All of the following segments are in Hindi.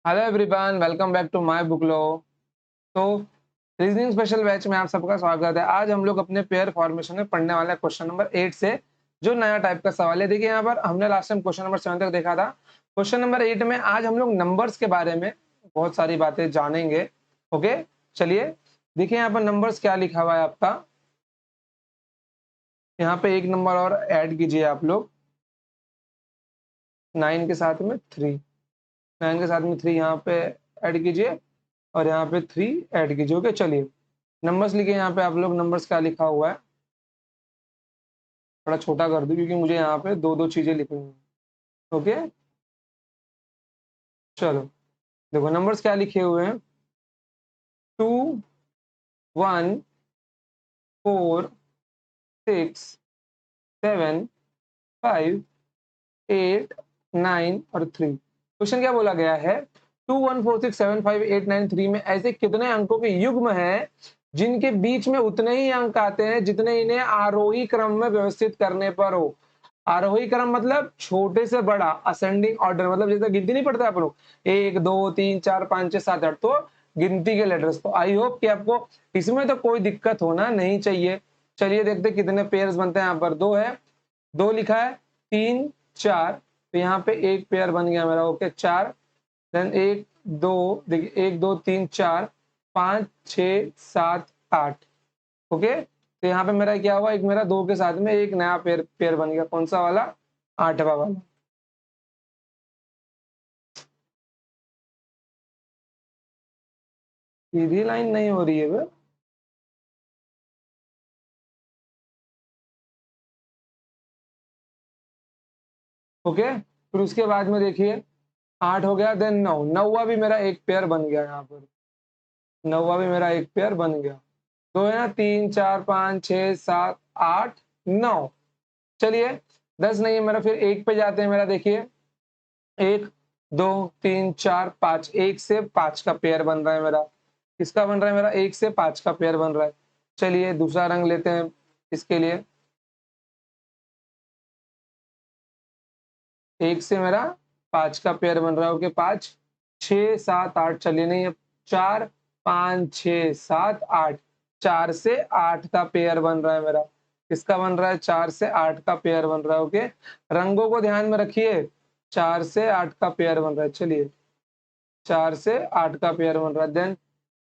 Hello everyone, welcome back to my book लो। तो रीजनिंग स्पेशल बैच में आप सबका स्वागत है। आज हम लोग अपने पेयर फॉर्मेशन में पढ़ने वाले हैं क्वेश्चन नंबर 8 से, जो नया टाइप का सवाल है। देखिए यहाँ पर हमने लास्ट टाइम क्वेश्चन नंबर 7 तक देखा था। क्वेश्चन नंबर 8 में आज हम लोग नंबर्स के बारे में बहुत सारी बातें जानेंगे। ओके, चलिए देखिए यहाँ पर नंबर्स क्या लिखा हुआ है आपका। यहाँ पे एक नंबर और ऐड कीजिए आप लोग, 9 के साथ में 3। 9 के साथ में 3 यहाँ पे ऐड कीजिए और यहाँ पे 3 ऐड कीजिए। ओके, चलिए नंबर्स लिखे। यहाँ पे आप लोग नंबर्स क्या लिखा हुआ है, थोड़ा छोटा कर दूं क्योंकि मुझे यहाँ पे दो दो चीजें लिखनी है। ओके, चलो देखो नंबर्स क्या लिखे हुए हैं। 2, 1, 4, 6, 7, 5, 8, 9 और 3। क्वेश्चन क्या बोला गया है, 2, 1, 4, 6, 7, 5, 8, 9, 3 में ऐसे कितने अंकों के युग्म है जिनके बीच में उतने ही अंक आते हैं जितने इन्हें आरोही क्रम में व्यवस्थित करने पर हो। आरोही क्रम मतलब छोटे से बड़ा, असेंडिंग ऑर्डर, मतलब जैसे गिनती नहीं पढ़ते आप लोग, 1 2 3 4 5 6 7 8, तो गिनती के लेटर्स। तो आई होप कि आपको इसमें तो कोई दिक्कत होना नहीं चाहिए। चलिए देखते कितने पेयर्स बनते हैं। यहाँ पर 2 है, 2 लिखा है, 3 4, तो यहाँ पे एक पेयर बन गया मेरा। ओके, 4, देन 1 2, देखिए 1 2 3 4 5 6 7 8। ओके, तो यहाँ पे मेरा क्या हुआ, एक मेरा 2 के साथ में एक नया पेयर पेयर बन गया। कौन सा वाला, 8वां वाला। सीधी लाइन नहीं हो रही है बे। ओके, फिर उसके बाद में देखिए 8 हो गया, देन 9, 9वां भी मेरा एक पेयर बन गया। यहाँ पर 9वां भी मेरा एक पेयर बन गया। तो है ना, 3 4 5 6 7 8 9। चलिए 10 नहीं है मेरा, फिर एक पे जाते हैं। मेरा देखिए 1 2 3 4 5, 1 से 5 का पेयर बन रहा है मेरा। किसका बन रहा है मेरा, 1 से 5 का पेयर बन रहा है। चलिए दूसरा रंग लेते हैं इसके लिए। 1 से मेरा 5 का पेयर बन रहा है। ओके, 5 6 7 8, चलिए नहीं है, 4 5 6 7 8, 4 से 8 का पेयर बन रहा है मेरा। किसका बन रहा है, 4 से 8 का पेयर बन रहा है। ओके, रंगों को ध्यान में रखिए, 4 से 8 का पेयर बन रहा है। चलिए 4 से 8 का पेयर बन रहा है, देन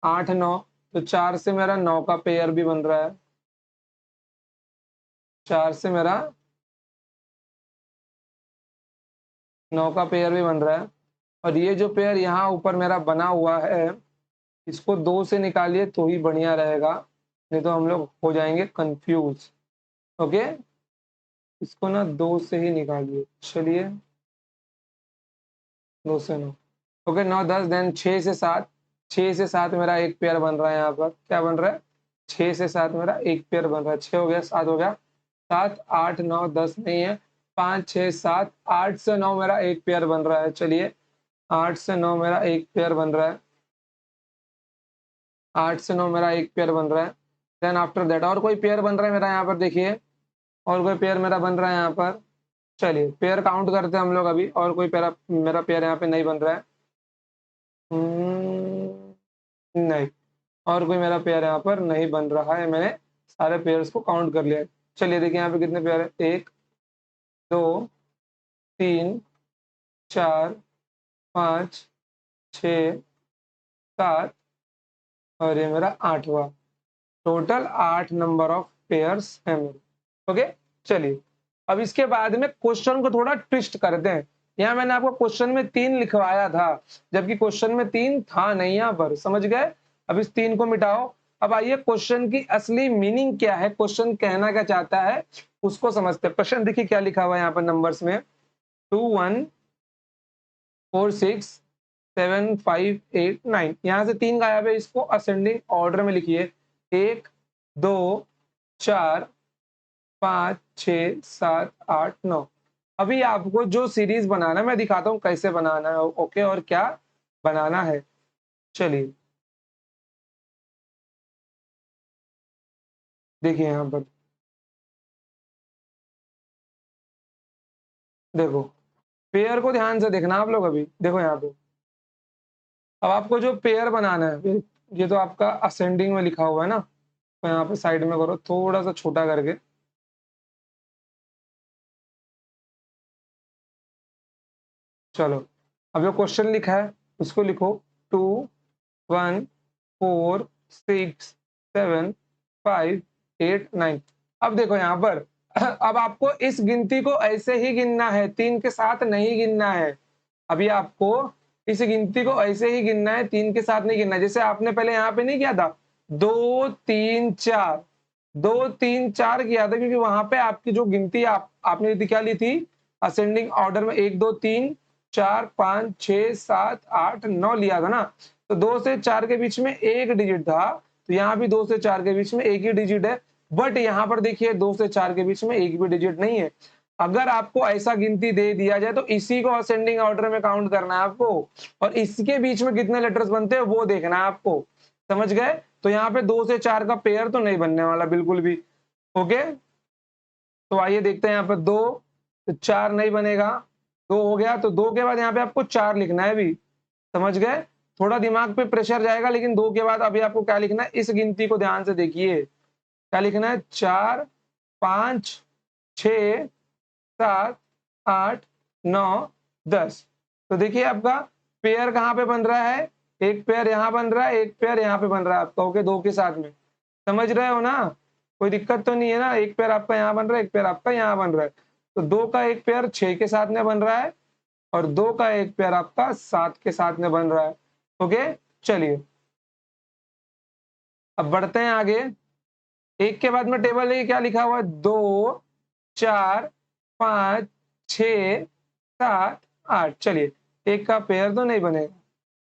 8 9, तो 4 से मेरा 9 का पेयर भी बन रहा है। 4 से मेरा 9 का पेयर भी बन रहा है। और ये जो पेयर यहाँ ऊपर मेरा बना हुआ है, इसको 2 से निकालिए तो ही बढ़िया रहेगा, नहीं तो हम लोग हो जाएंगे कंफ्यूज। ओके, इसको ना 2 से ही निकालिए। चलिए 2 से 9, ओके 9 10, देन 6 से 7, 6 से 7 मेरा एक पेयर बन रहा है। यहाँ पर क्या बन रहा है, 6 से 7 मेरा एक पेयर बन रहा है। 6 हो गया, 7 हो गया, 7 8 9 10 नहीं है, 5 6 7 8 से 9 मेरा एक पेयर बन रहा है। चलिए 8 से 9 मेरा एक पेयर बन रहा है। 8 से 9 मेरा एक पेयर बन रहा है। देन आफ्टर दैट और कोई पेयर बन रहा है मेरा। यहाँ पर देखिए और कोई पेयर मेरा बन रहा है यहाँ पर। चलिए पेयर काउंट करते हैं हम लोग अभी। और कोई पेयर मेरा पेयर यहाँ पे नहीं बन रहा है। नहीं, और कोई मेरा पेयर यहाँ पर नहीं बन रहा है। मैंने सारे पेयर्स को काउंट कर लिया है। चलिए देखिए यहाँ पे कितने पेयर है, 1 2 3 4 5 6 7 और ये मेरा 8वां। टोटल 8 नंबर ऑफ पेयर्स है मेरे। ओके, चलिए अब इसके बाद में क्वेश्चन को थोड़ा ट्विस्ट करते हैं। यहाँ मैंने आपको क्वेश्चन में 3 लिखवाया था, जबकि क्वेश्चन में 3 था नहीं। यहाँ पर समझ गए। अब इस 3 को मिटाओ। अब आइए क्वेश्चन की असली मीनिंग क्या है, क्वेश्चन कहना क्या चाहता है उसको समझते हैं। क्वेश्चन देखिए क्या लिखा हुआ है यहाँ पर नंबर्स में, 2 1 4 6 7 5 8 9। यहाँ से 3 गायब है, इसको असेंडिंग ऑर्डर में लिखिए। 1 2 4 5 6 7 8 9। अभी आपको जो सीरीज बनाना है मैं दिखाता हूँ कैसे बनाना है। ओके, और क्या बनाना है। चलिए देखिए यहाँ पर, देखो पेयर को ध्यान से देखना आप लोग। अभी देखो यहाँ पे अब आपको जो पेयर बनाना है, ये तो आपका असेंडिंग में लिखा हुआ है ना, तो यहाँ पे साइड में करो थोड़ा सा छोटा करके। चलो, अब जो क्वेश्चन लिखा है उसको लिखो 2 1 4 6 7 5 8 9। अब देखो यहाँ पर अब आपको इस गिनती को ऐसे ही गिनना है, 3 के साथ नहीं गिनना है। अभी आपको इस गिनती को ऐसे ही गिनना है, 3 के साथ नहीं गिनना है। जैसे आपने पहले यहाँ पे नहीं किया था 2 3 4, 2 3 4 किया था, क्योंकि वहां पे आपकी जो गिनती आपने क्या ली थी असेंडिंग ऑर्डर में, 1 2 3 4 5 6 7 8 9 लिया था ना। तो 2 से 4 के बीच में एक डिजिट था, तो यहाँ भी 2 से 4 के बीच में एक ही डिजिट है। बट यहाँ पर देखिए 2 से 4 के बीच में एक भी डिजिट नहीं है। अगर आपको ऐसा गिनती दे दिया जाए तो इसी को असेंडिंग ऑर्डर में काउंट करना है आपको, और इसके बीच में कितने लेटर्स बनते हैं वो देखना है आपको। समझ गए? तो यहाँ पे 2 से 4 का पेयर तो नहीं बनने वाला बिल्कुल भी। ओके, तो आइए देखते हैं। यहाँ पे 2 तो 4 नहीं बनेगा, 2 हो गया तो 2 के बाद यहाँ पे आपको 4 लिखना है भी। समझ गए? थोड़ा दिमाग पे प्रेशर जाएगा, लेकिन 2 के बाद अभी आपको क्या लिखना है, इस गिनती को ध्यान से देखिए। क्या लिखना है? 4 5 6 7 8 9 10। तो देखिए आपका पेयर कहाँ पे बन रहा है, एक पेयर यहाँ बन रहा है, एक पेयर यहाँ पे बन रहा है आपका। ओके, 2 के साथ में समझ रहे हो ना, कोई दिक्कत तो नहीं है ना। एक पेयर आपका यहाँ बन रहा है, एक पेयर आपका यहाँ बन रहा है। तो 2 का एक पेयर 6 के साथ में बन रहा है, और 2 का एक पेयर आपका 7 के साथ में बन रहा है। ओके, चलिए अब बढ़ते हैं आगे। एक के बाद में टेबल है, क्या लिखा हुआ है? 2 4 5 6 7 8। चलिए, एक का पेयर तो नहीं बनेगा।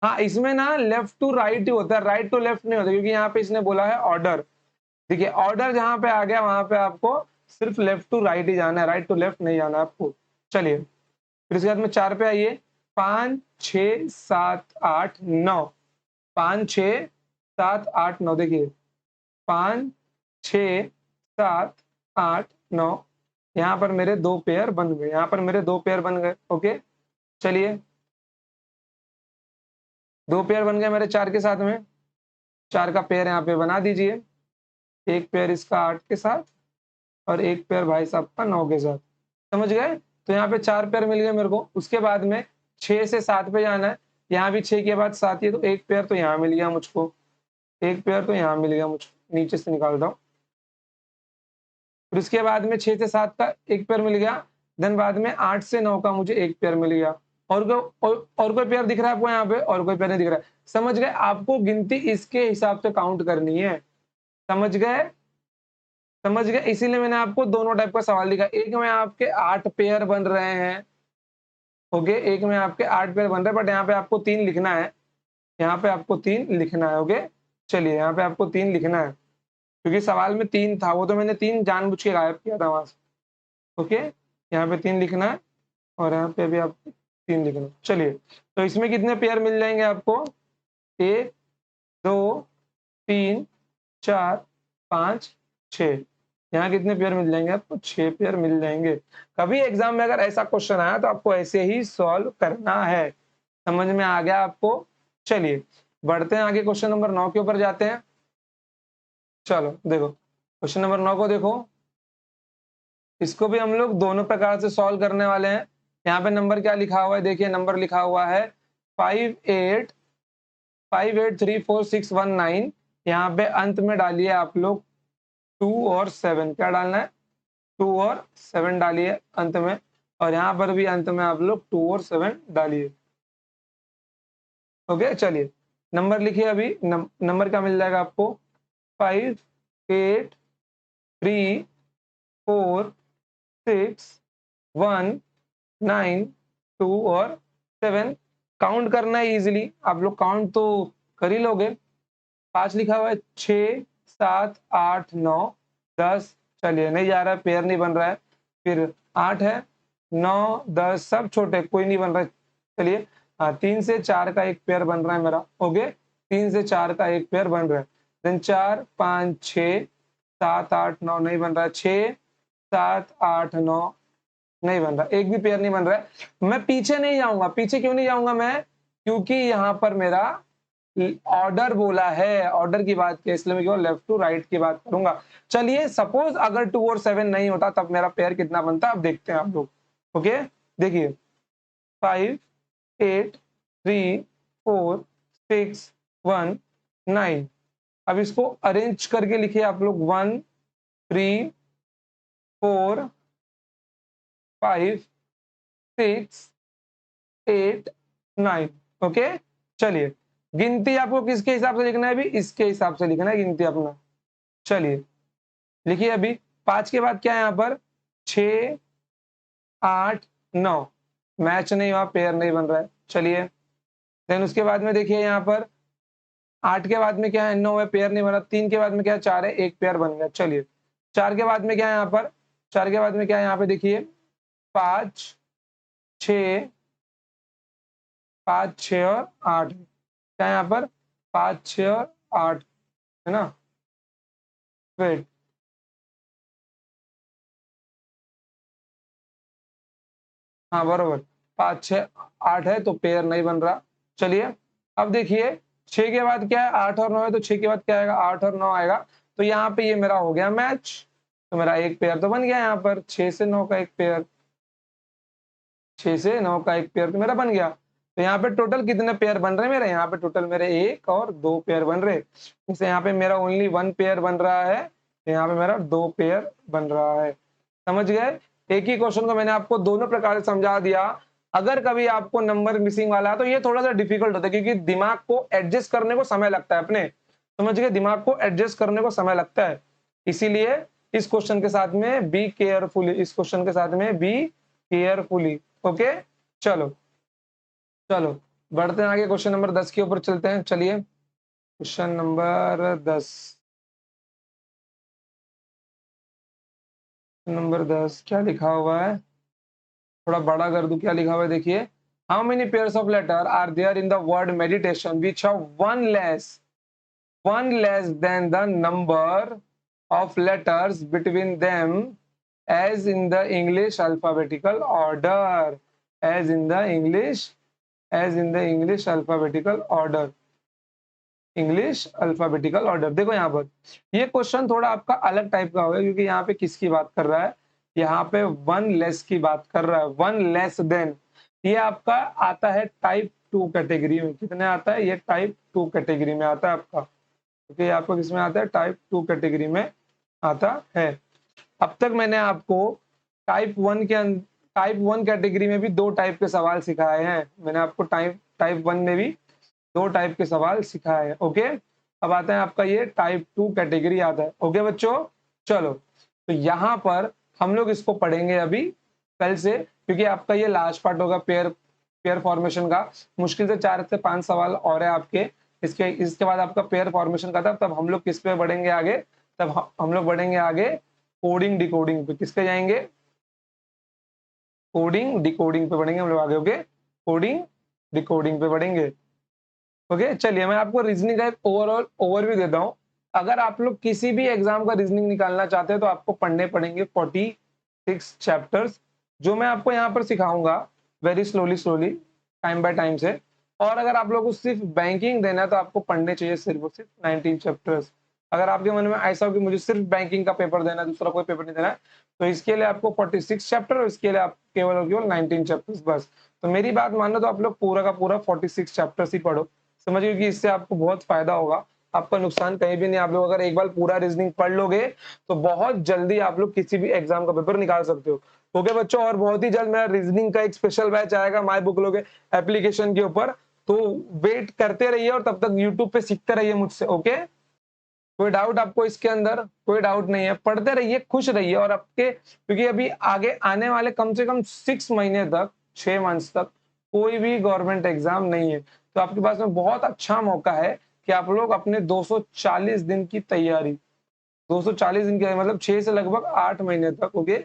हाँ, इसमें ना लेफ्ट टू राइट ही होता है, राइट टू लेफ्ट नहीं होता, क्योंकि यहाँ पे इसने बोला है ऑर्डर। देखिए ऑर्डर जहां पे आ गया वहां पे आपको सिर्फ लेफ्ट टू राइट ही जाना है, राइट टू लेफ्ट नहीं जाना आपको। चलिए, फिर इसके बाद में 4 पे आइए। 5 6 7 8 9, 5 6 7 8 9। देखिए 5 6 7 8 9, यहाँ पर मेरे 2 पेयर बन गए, यहाँ पर मेरे 2 पेयर बन गए। ओके, चलिए 2 पेयर बन गए मेरे 4 के साथ में। 4 का पेयर यहाँ पे बना दीजिए, एक पेयर इसका 8 के साथ और एक पेयर भाई साहब का 9 के साथ। समझ गए? तो यहाँ पे 4 पेयर मिल गए मेरे को। उसके बाद में 6 से 7 पे जाना है, यहाँ भी 6 के बाद 7 ही है, तो एक पेयर तो यहाँ मिल गया मुझको, एक पेयर तो यहाँ मिल गया मुझको। नीचे से निकालता हूँ। फिर उसके बाद में 6 से 7 का एक पेयर मिल गया। देन बाद में 8 से 9 का मुझे एक पेयर मिल गया। और कोई पेयर दिख रहा है आपको यहाँ पे? और कोई पेयर नहीं दिख रहा है। समझ गए? आपको गिनती इसके हिसाब से काउंट करनी है। समझ गए? समझ गए? इसीलिए मैंने आपको दोनों टाइप का सवाल लिखा। एक में आपके 8 पेयर बन रहे हैं, ओके, एक में आपके 8 पेयर बन रहे हैं, बट यहाँ पे आपको 3 लिखना है। यहाँ पे आपको 3 लिखना है। ओके, चलिए यहाँ पे आपको 3 लिखना है, क्योंकि सवाल में 3 था, वो तो मैंने 3 जानबूझ के गायब किया था वहां से। ओके, यहाँ पे 3 लिखना है, और यहाँ पे भी आपको 3 लिखना है। चलिए, तो इसमें कितने पेयर मिल जाएंगे आपको? 1 2 3 4 5 6। यहाँ कितने पेयर मिल जाएंगे आपको? 6 पेयर मिल जाएंगे। कभी एग्जाम में अगर ऐसा क्वेश्चन आया तो आपको ऐसे ही सॉल्व करना है। समझ में आ गया आपको? चलिए बढ़ते हैं आगे, क्वेश्चन नंबर 9 के ऊपर जाते हैं। चलो देखो, क्वेश्चन नंबर 9 को देखो। इसको भी हम लोग दोनों प्रकार से सॉल्व करने वाले हैं। यहाँ पे नंबर क्या लिखा हुआ है? देखिए नंबर लिखा हुआ है 58383469। यहाँ पे अंत में डालिए आप लोग 2 और 7। क्या डालना है? 2 और 7 डालिए अंत में, और यहाँ पर भी अंत में आप लोग 2 और 7 डालिए। ओके, चलिए नंबर लिखिए। अभी नंबर क्या मिल जाएगा आपको? 5 8 3 4 6 1 9 2 और 7। काउंट करना है इजीली, आप लोग काउंट तो कर ही लोगे। 5 लिखा हुआ है, 6 7 8 9 10। चलिए नहीं जा रहा है, पेयर नहीं बन रहा है। फिर 8 है, 9 10 सब छोटे, कोई नहीं बन रहा है। चलिए हाँ, 3 से 4 का एक पेयर बन रहा है मेरा। ओके, 3 से 4 का एक पेयर बन रहा है। देन 4 5 6 7 8 9 नहीं बन रहा है। 6 7 8 9 नहीं बन रहा, एक भी पेयर नहीं बन रहा है। मैं पीछे नहीं जाऊंगा। पीछे क्यों नहीं जाऊंगा मैं? क्योंकि यहाँ पर मेरा ऑर्डर बोला है, ऑर्डर की बात की, इसलिए मैं केवल लेफ्ट टू राइट की बात करूंगा। चलिए सपोज अगर 2 और 7 नहीं होता तब मेरा पेयर कितना बनता, अब देखते हैं आप लोग। ओके, देखिए 5 8 3 4 6 1 9। अब इसको अरेंज करके लिखिए आप लोग, 1 3 4 5 6 8 9। ओके, चलिए गिनती आपको किसके हिसाब से लिखना है, अभी इसके हिसाब से लिखना है गिनती अपना। चलिए लिखिए, अभी 5 के बाद क्या है यहाँ पर, 6 8 9, मैच नहीं हुआ, पेयर नहीं बन रहा है। चलिए देन उसके बाद में देखिए यहाँ पर 8 के बाद में क्या है, 9 है, पेयर नहीं बना। 3 के बाद में क्या है, 4 है, एक पेयर बन गया। चलिए 4 के बाद में क्या है यहाँ पर, 4 के बाद में क्या है यहाँ पे, देखिए 5 6 5 6 और 8, क्या है यहाँ पर 5 6 और 8 है ना। वेट, हाँ बरोबर, 5 6 8 है तो पेयर नहीं बन रहा। चलिए अब देखिए 6 के बाद क्या है, 8 और 9 है, तो 6 के बाद क्या आएगा, 8 और 9 आएगा। तो यहाँ पे ये मेरा हो गया मैच, तो मेरा एक पेयर तो बन गया यहाँ पर, 6 से 9 का एक पेयर, 6 से 9 का एक पेयर तो मेरा बन गया। तो यहाँ पे टोटल कितने पेयर बन रहे हैं मेरे, यहाँ पे टोटल मेरे 1 और 2 पेयर बन रहे। जैसे यहाँ पे मेरा ओनली 1 पेयर बन रहा है, तो यहाँ पे मेरा 2 पेयर बन रहा है। समझ गए, एक ही क्वेश्चन को मैंने आपको दोनों प्रकार से समझा दिया। अगर कभी आपको नंबर मिसिंग वाला है तो ये थोड़ा सा डिफिकल्ट होता है, क्योंकि दिमाग को एडजस्ट करने को समय लगता है अपने, समझ गए, दिमाग को एडजस्ट करने को समय लगता है। इसीलिए इस क्वेश्चन के साथ में बी केयरफुली, इस क्वेश्चन के साथ में बी केयरफुली। ओके, चलो चलो बढ़ते हैं आगे, क्वेश्चन नंबर 10 के ऊपर चलते हैं। चलिए क्वेश्चन नंबर 10, नंबर 10 क्या लिखा हुआ है, थोड़ा बड़ा कर दूं, क्या लिखा हुआ है देखिए। How many pairs of letter are there in the word meditation which have one less than the number of letters between them as in the English alphabetical order, as in the English, as in the English alphabetical order, English alphabetical order. देखो यहाँ पर ये क्वेश्चन थोड़ा आपका अलग टाइप का होगा, क्योंकि यहाँ पे किसकी बात कर रहा है, यहाँ पे वन लेस की बात कर रहा है, वन लेस देन। ये आपका आता है टाइप 2 कैटेगरी में, कितने आता है, ये टाइप 2 कैटेगरी में आता है आपका, क्योंकि okay, आपको किसमें आता है, टाइप 2 कैटेगरी में आता है। अब तक मैंने आपको टाइप 1 कैटेगरी में भी 2 टाइप के सवाल सिखाए हैं, मैंने आपको टाइप 1 में भी 2 टाइप के सवाल सिखाए हैं। ओके, अब आता है आपका ये टाइप 2 कैटेगरी आता है। ओके बच्चों, चलो तो यहाँ पर हम लोग इसको पढ़ेंगे अभी कल से, क्योंकि आपका ये लास्ट पार्ट होगा पेयर पेयर फॉर्मेशन का। मुश्किल से 4 से 5 सवाल और है आपके, इसके बाद आपका पेयर फॉर्मेशन का था। तब हम लोग किस पे बढ़ेंगे आगे, तब हम लोग बढ़ेंगे आगे कोडिंग डिकोडिंग पे। किस पे जाएंगे, कोडिंग डिकोडिंग पे बढ़ेंगे हम लोग आगे। ओके, कोडिंग डिकोडिंग पे बढ़ेंगे। ओके, चलिए मैं आपको रीजनिंग का एक ओवरऑल ओवरव्यू देता हूँ। अगर आप लोग किसी भी एग्जाम का रीजनिंग निकालना चाहते हैं तो आपको पढ़ने पड़ेंगे 46 चैप्टर्स, जो मैं आपको यहाँ पर सिखाऊंगा very slowly slowly, time by time से। और अगर आप लोग को सिर्फ बैंकिंग देना है तो आपको पढ़ने चाहिए सिर्फ और सिर्फ 19 चैप्टर्स। अगर आपके मन में ऐसा हो कि मुझे सिर्फ बैंकिंग का पेपर देना है, दूसरा कोई पेपर नहीं देना है, तो इसके लिए आपको 46 चैप्टर और इसके लिए आप केवल और केवल 19 चैप्टर्स बस। तो मेरी बात मानो तो आप लोग पूरा का पूरा 46 चैप्टर्स ही पढ़ो, समझिए, कि इससे आपको बहुत फायदा होगा, आपका नुकसान कहीं भी नहीं। आप लोग अगर एक बार पूरा रीजनिंग पढ़ लोगे तो बहुत जल्दी आप लोग किसी भी एग्जाम का पेपर निकाल सकते हो। ओके बच्चों, और बहुत ही जल्द मेरा रीजनिंग का एक स्पेशल बैच आएगा माई बुक लोगे एप्लीकेशन के ऊपर, तो वेट करते रहिए और तब तक यूट्यूब पे सीखते रहिए मुझसे। ओके, कोई डाउट आपको इसके अंदर, कोई डाउट नहीं है, पढ़ते रहिए, खुश रहिए। और आपके, क्योंकि अभी आगे आने वाले कम से कम 6 महीने तक, 6 मंथ्स तक कोई भी गवर्नमेंट एग्जाम नहीं है, तो आपके पास में बहुत अच्छा मौका है कि आप लोग अपने 240 दिन की तैयारी, 240 दिन की मतलब 6 से लगभग 8 महीने तक, ओके,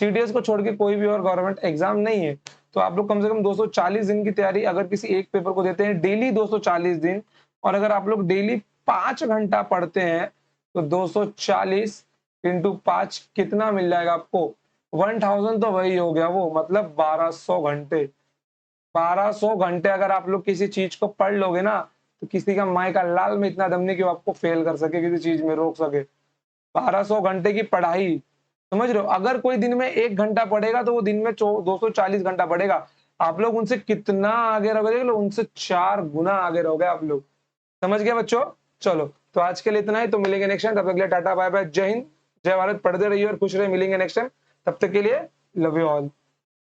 सीडीएस को छोड़ के कोई भी और गवर्नमेंट एग्जाम नहीं है, तो आप लोग कम से कम 240 दिन की तैयारी अगर किसी एक पेपर को देते हैं डेली 240 दिन, और अगर आप लोग डेली 5 घंटा पढ़ते हैं तो 240 इंटू 5 कितना मिल जाएगा आपको, 1000, तो वही हो गया वो, मतलब 1200 घंटे। 1200 घंटे अगर आप लोग किसी चीज को पढ़ लोगे ना, तो किसी का माई का लाल में इतना दम नहीं कि वो आपको फेल कर सके, किसी चीज में रोक सके। 1200 घंटे की पढ़ाई, समझ रहे हो? अगर कोई दिन में 1 घंटा पढ़ेगा तो वो दिन में 240 घंटा पढ़ेगा। आप लोग उनसे कितना आगे रहोगे, देख लो, उनसे 4 गुना आगे रहोगे आप लोग। समझ गए बच्चों? चलो, तो आज के लिए इतना ही, तो मिलेंगे नेक्स्ट टाइम। तब तक के लिए टाटा बाय बाय, जय हिंद, जय भारत, पढ़ते रहिए और खुश रहिए। मिलेंगे नेक्स्ट टाइम, तब तक के लिए लव यू ऑल।